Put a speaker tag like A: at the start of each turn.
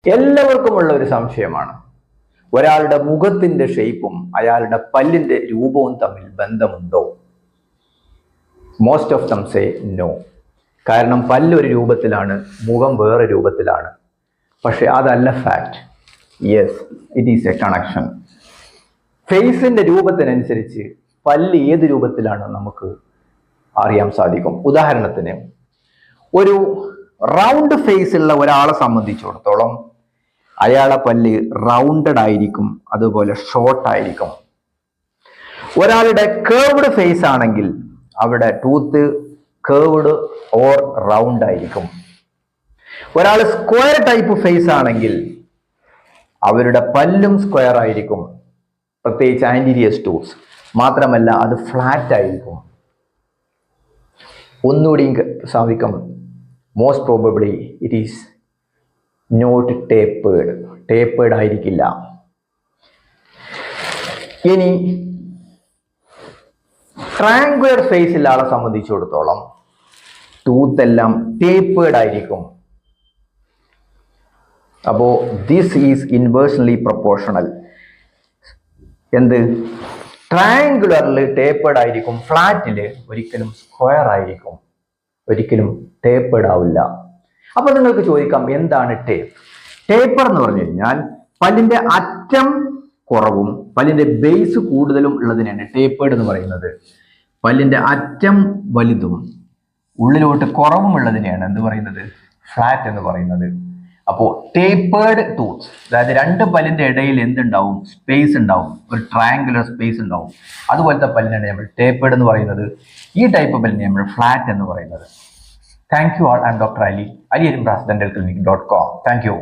A: എല്ലാവർക്കുമുള്ള ഒരു സംശയമാണ്, ഒരാളുടെ മുഖത്തിന്റെ ഷേപ്പും അയാളുടെ പല്ലിന്റെ രൂപവും തമ്മിൽ ബന്ധമുണ്ടോ? Most of them say no. കാരണം പല്ല് ഒരു രൂപത്തിലാണ്, മുഖം വേറെ രൂപത്തിലാണ്. പക്ഷെ അതല്ല fact. Yes, it is a connection. ഫേസിന്റെ രൂപത്തിനനുസരിച്ച് പല്ല് ഏത് രൂപത്തിലാണ് നമുക്ക് അറിയാൻ സാധിക്കും. ഉദാഹരണത്തിന്, ഒരു റൗണ്ട് ഫേസ് ഉള്ള ഒരാളെ സംബന്ധിച്ചിടത്തോളം അയാളെ പല്ല് റൗണ്ടഡ് ആയിരിക്കും, അതുപോലെ ഷോർട്ട് ആയിരിക്കും. ഒരാളുടെ കേർവ്ഡ് ഫേസ് ആണെങ്കിൽ അവിടെ ടൂത്ത് കേർവ്ഡ് ഓർ റൗണ്ട് ആയിരിക്കും. ഒരാൾ സ്ക്വയർ ടൈപ്പ് ഫേസ് ആണെങ്കിൽ അവരുടെ പല്ലും സ്ക്വയർ ആയിരിക്കും, പ്രത്യേകിച്ച് ആന്റീരിയർ ടൂത്ത്സ്. മാത്രമല്ല അത് ഫ്ലാറ്റ് ആയിരിക്കും. ഒന്നുകൂടി സാധിക്കും, most probably it is not tapered ആയിരിക്കില്ല. ഇനി ട്രയാങ്കുലർ ഫേസിൽ ആളെ സംബന്ധിച്ചിടത്തോളം ടൂത്ത് എല്ലാം ടേപ്പേർഡ് ആയിരിക്കും. അപ്പോ ദിസ് ഈസ് ഇൻവേഴ്സ്ലി പ്രൊപ്പോർഷണൽ. എന്ത്? ട്രയാങ്കുലറിൽ ടേപ്പേർഡ് ആയിരിക്കും, ഫ്ലാറ്റില് ഒരിക്കലും സ്ക്വയർ ആയിരിക്കും, ഒരിക്കലും ടേപ്പേർഡ് ആവില്ല. അപ്പൊ നിങ്ങൾക്ക് ചോദിക്കാം, എന്താണ് ടേപ്പ്? ടേപ്പർ എന്ന് പറഞ്ഞു കഴിഞ്ഞാൽ പല്ലിന്റെ അറ്റം കുറവും പല്ലിന്റെ ബേസ് കൂടുതലും ഉള്ളതിനാണ് ടേപ്പേർഡ് എന്ന് പറയുന്നത്. പല്ലിന്റെ അറ്റം വലുതും ഉള്ളിലോട്ട് കുറവും ഉള്ളതിനെയാണ് എന്ത് പറയുന്നത്? ഫ്ലാറ്റ് എന്ന് പറയുന്നത്. അപ്പോൾ ടേപ്പേർഡ് ടൂത്ത്സ്, അതായത് രണ്ട് പല്ലിന്റെ ഇടയിൽ എന്തുണ്ടാവും? സ്പേസ് ഉണ്ടാവും, ഒരു ട്രയാങ്കുലർ സ്പേസ് ഉണ്ടാവും. അതുപോലത്തെ പല്ലിനാണ് നമ്മൾ ടേപ്പേർഡ് എന്ന് പറയുന്നത്. ഈ ടൈപ്പ് പല്ലിനെ നമ്മൾ ഫ്ലാറ്റ് എന്ന് പറയുന്നത്. Thank you all. I'm Dr. Ali, aliyerimras dentalclinic.com. Thank you.